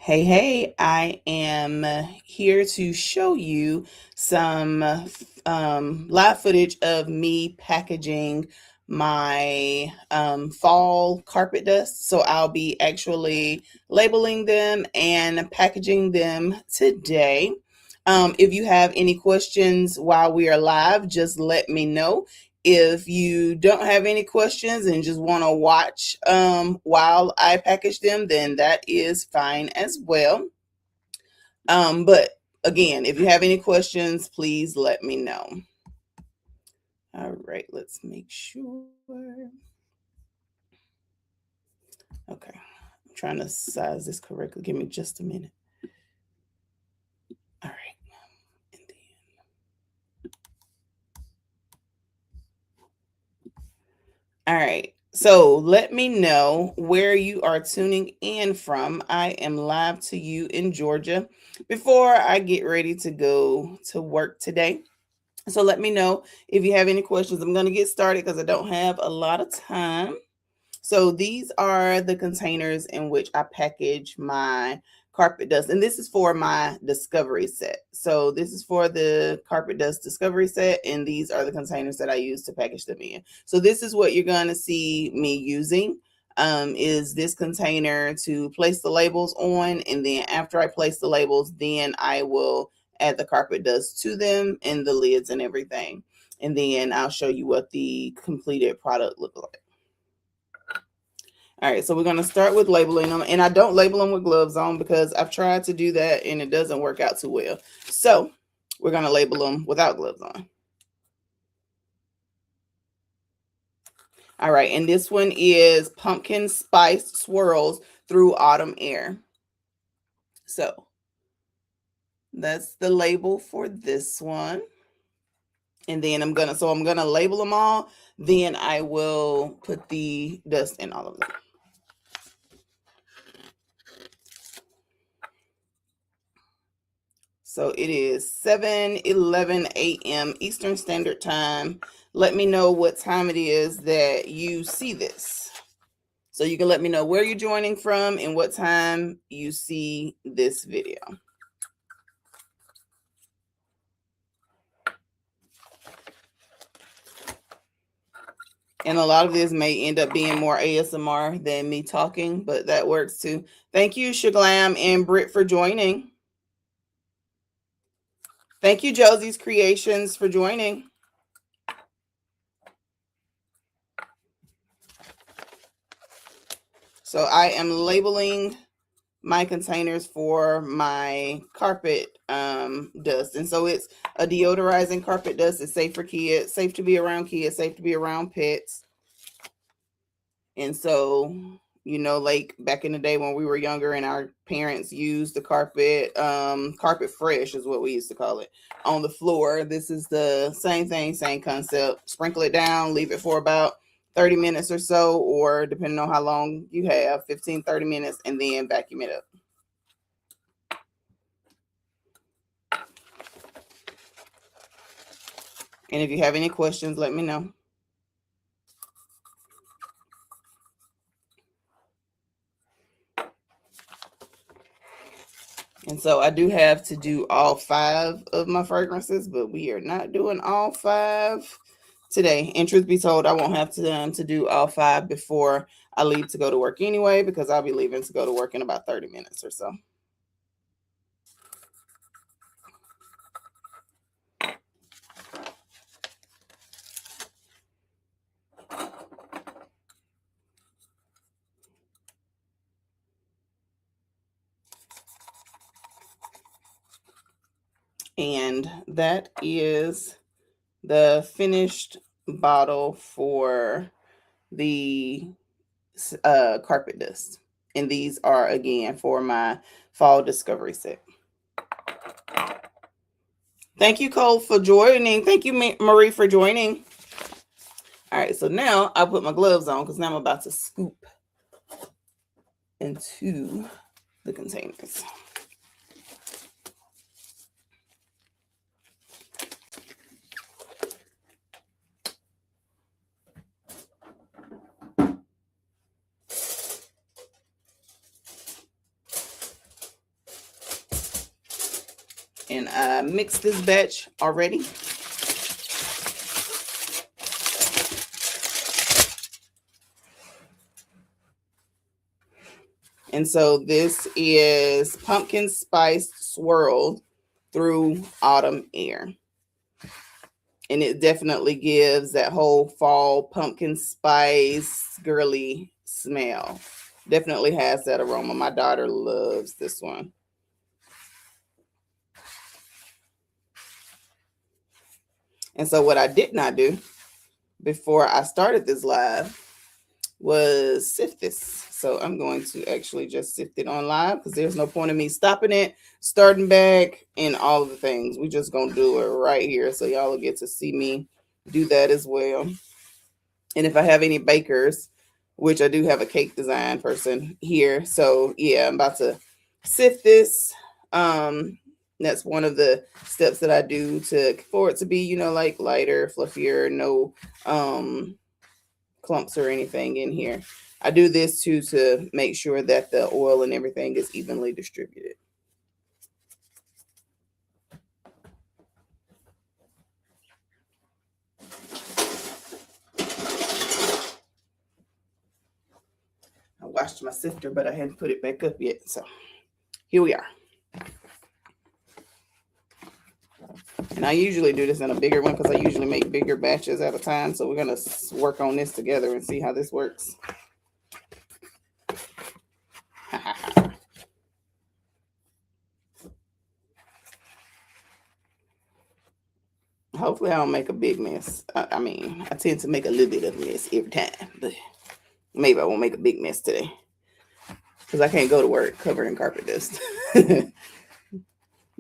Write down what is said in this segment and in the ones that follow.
Hey, I am here to show you some live footage of me packaging my fall carpet dust. So I'll be actually labeling them and packaging them today. If you have any questions while we are live, just let me know. If you don't have any questions and just want to watch while I package them, then that is fine as well. But again, if you have any questions, please let me know. All right, let's make sure. Okay, I'm trying to size this correctly. Give me just a minute. All right. And then, all right. So let me know where you are tuning in from. I am live to you in Georgia before I get ready to go to work today. So let me know if you have any questions. I'm going to get started because I don't have a lot of time. So these are the containers in which I package my carpet dust. And this is for my discovery set. So this is for the carpet dust discovery set. And these are the containers that I use to package them in. So this is what you're going to see me using. Is this container to place the labels on. And then after I place the labels, then I will add the carpet dust to them and the lids and everything. And then I'll show you what the completed product looks like. All right, so we're going to start with labeling them. And I don't label them with gloves on because I've tried to do that and it doesn't work out too well. So we're going to label them without gloves on. All right, and this one is pumpkin spice swirls through autumn air. So that's the label for this one. And then I'm going to label them all. Then I will put the dust in all of them. So it is 7:11 a.m. Eastern Standard Time. Let me know what time it is that you see this. So you can let me know where you're joining from and what time you see this video. And a lot of this may end up being more ASMR than me talking, but that works too. Thank you, Shaglam and Britt, for joining. Thank you, Josie's Creations, for joining. So I am labeling my containers for my carpet dust. And so it's a deodorizing carpet dust. It's safe for kids, safe to be around kids, safe to be around pets. And so, like back in the day when we were younger and our parents used the carpet fresh is what we used to call it, on the floor. This is the same thing, same concept. Sprinkle it down, leave it for about 30 minutes or so, or depending on how long you have, 15, 30 minutes, and then vacuum it up. And if you have any questions, let me know. And so I do have to do all 5 of my fragrances, but we are not doing all 5 today. And truth be told, I won't have to do all 5 before I leave to go to work anyway, because I'll be leaving to go to work in about 30 minutes or so. And that is the finished bottle for the carpet dust. And these are, again, for my fall discovery set. Thank you, Cole, for joining. Thank you, Marie, for joining. All right, so now I'll put my gloves on because now I'm about to scoop into the containers. And I mixed this batch already. And so this is pumpkin spice swirled through autumn air. And it definitely gives that whole fall pumpkin spice girly smell. Definitely has that aroma. My daughter loves this one. And so what I did not do before I started this live was sift this. So I'm going to actually just sift it on live because there's no point in me stopping it, starting back, and all of the things. We just gonna do it right here. So y'all will get to see me do that as well. And if I have any bakers, which I do have a cake design person here. So yeah, I'm about to sift this. That's one of the steps that I do for it to be, like lighter, fluffier, no clumps or anything in here. I do this too to make sure that the oil and everything is evenly distributed. I washed my sifter, but I hadn't put it back up yet. So here we are. And I usually do this in a bigger one because I usually make bigger batches at a time. So we're going to work on this together and see how this works. Hopefully I don't make a big mess. I mean, I tend to make a little bit of a mess every time, but maybe I won't make a big mess today because I can't go to work covered in carpet dust.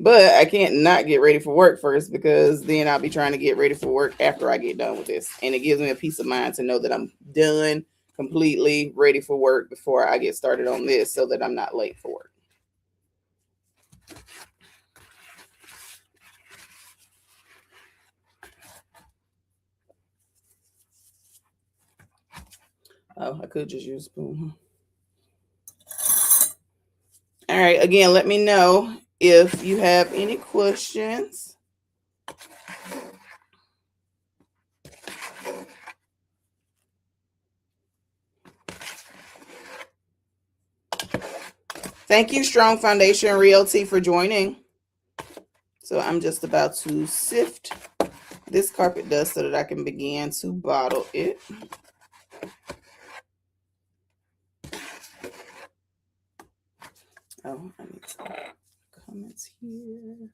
But I can't not get ready for work first because then I'll be trying to get ready for work after I get done with this. And it gives me a peace of mind to know that I'm done, completely ready for work before I get started on this so that I'm not late for work. Oh, I could just use a spoon. All right. Again, let me know if you have any questions. Thank you, Strong Foundation Realty, for joining. So I'm just about to sift this carpet dust so that I can begin to bottle it. Oh, I need some comments here.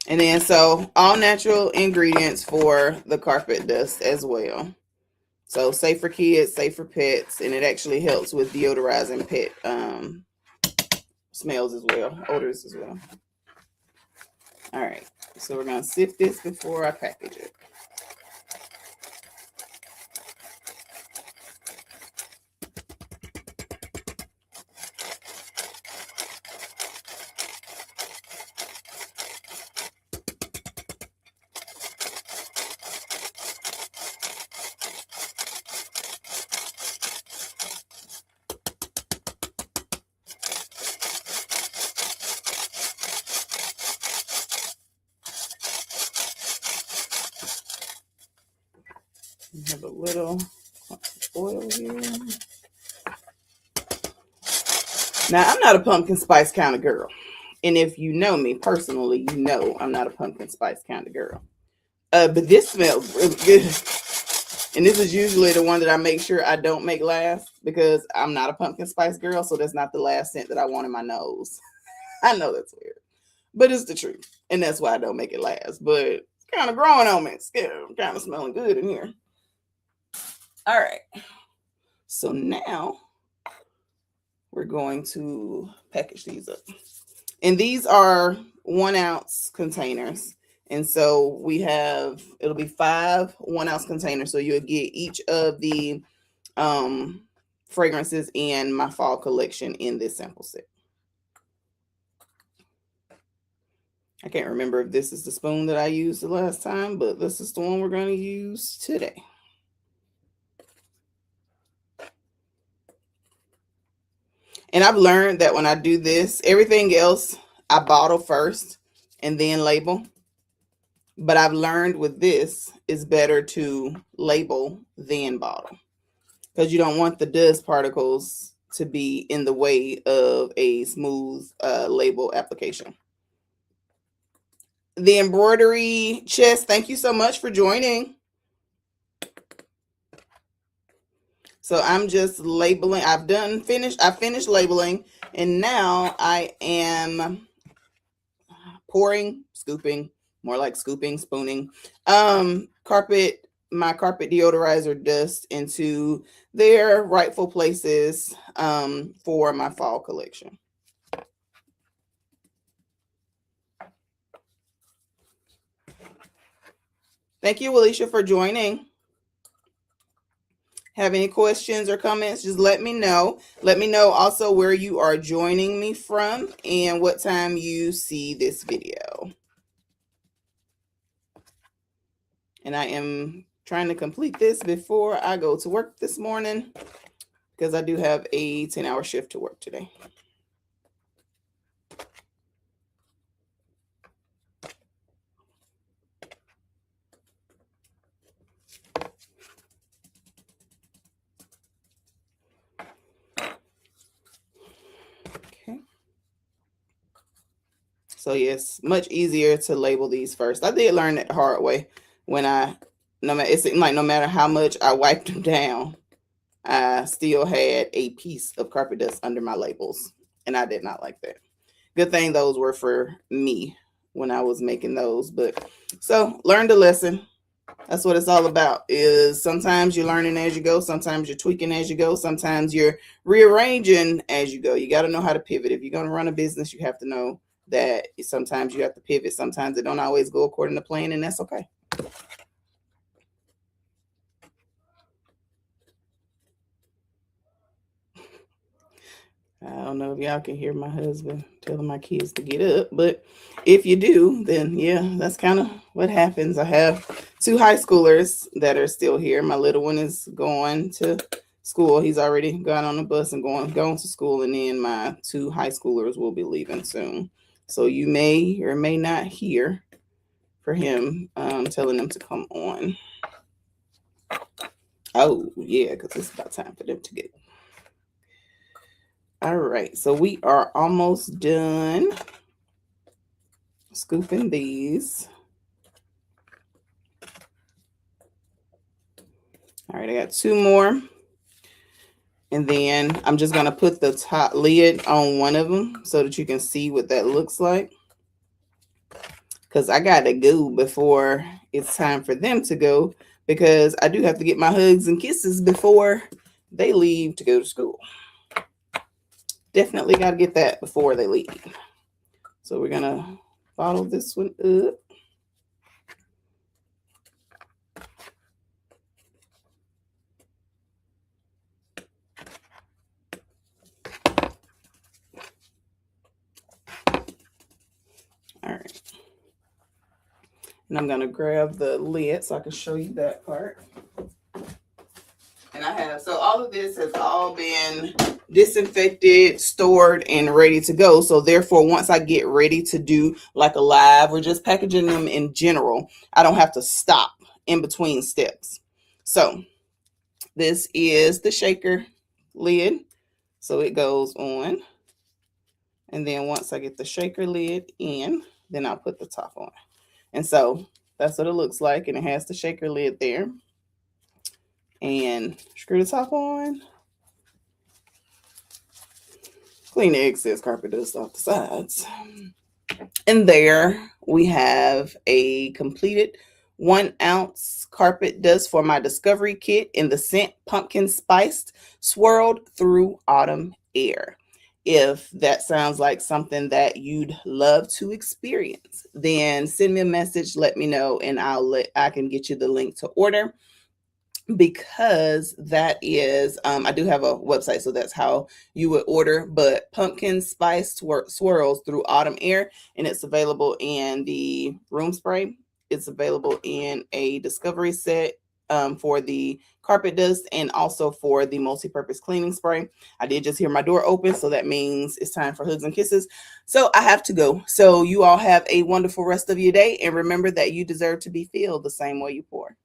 And then, so all natural ingredients for the carpet dust as well. So safe for kids, safe for pets, and it actually helps with deodorizing pet smells as well, odors as well. All right, so we're gonna sift this before I package it. We have a little oil here. Now, I'm not a pumpkin spice kind of girl. And if you know me personally, you know I'm not a pumpkin spice kind of girl. But this smells really good. And this is usually the one that I make sure I don't make last because I'm not a pumpkin spice girl. So that's not the last scent that I want in my nose. I know that's weird, but it's the truth. And that's why I don't make it last. But it's kind of growing on me. It's kind of smelling good in here. All right. So now we're going to package these up. And these are 1 ounce containers. And so it'll be 5 1 ounce containers. So you'll get each of the fragrances in my fall collection in this sample set. I can't remember if this is the spoon that I used the last time, but this is the one we're going to use today. And I've learned that when I do this, everything else I bottle first and then label. But I've learned with this, it's better to label than bottle because you don't want the dust particles to be in the way of a smooth label application. The embroidery chest, thank you so much for joining. So I'm just labeling. I finished labeling, and now I am pouring, scooping, more like scooping, spooning, my carpet deodorizer dust into their rightful places for my fall collection. Thank you, Alicia, for joining. Have any questions or comments, just let me know. Let me know also where you are joining me from and what time you see this video. And I am trying to complete this before I go to work this morning because I do have a 10-hour shift to work today. Okay. So yes, much easier to label these first. I did learn it the hard way when it seemed like no matter how much I wiped them down, I still had a piece of carpet dust under my labels. And I did not like that. Good thing those were for me when I was making those. But so learned a lesson. That's what it's all about. Is sometimes you're learning as you go, sometimes you're tweaking as you go, sometimes you're rearranging as you go. You got to know how to pivot. If you're going to run a business, you have to know that sometimes you have to pivot. Sometimes it don't always go according to plan, and that's okay. I don't know if y'all can hear my husband telling my kids to get up, but if you do, then yeah, that's kind of what happens. I have 2 high schoolers that are still here. My little one is going to school. He's already gone on the bus and going to school, and then my 2 high schoolers will be leaving soon. So you may or may not hear for him telling them to come on. Oh yeah, because it's about time for them to get. All right, so we are almost done scooping these. All right, I got 2 more. And then I'm just going to put the top lid on one of them so that you can see what that looks like. Because I got to go before it's time for them to go, because I do have to get my hugs and kisses before they leave to go to school. Definitely got to get that before they leave. So we're going to bottle this one up. All right. And I'm going to grab the lid so I can show you that part. And I have, so all of this has all been disinfected, stored, and ready to go. So therefore, once I get ready to do like a live or just packaging them in general, I don't have to stop in between steps. So this is the shaker lid. So it goes on. And then once I get the shaker lid in, then I'll put the top on. And so that's what it looks like. And it has the shaker lid there. And screw the top on. Clean the excess carpet dust off the sides. And there we have a completed 1 ounce carpet dust for my discovery kit in the scent pumpkin spiced, swirled through autumn air. If that sounds like something that you'd love to experience, then send me a message, let me know, and I can get you the link to order. Because that is I do have a website, so that's how you would order. But pumpkin spice swirls through autumn air, and it's available in the room spray. It's available in a discovery set for the carpet dust and also for the multi-purpose cleaning spray. I did just hear my door open, so that means it's time for hugs and kisses. So I have to go. So you all have a wonderful rest of your day, and remember that you deserve to be filled the same way you pour.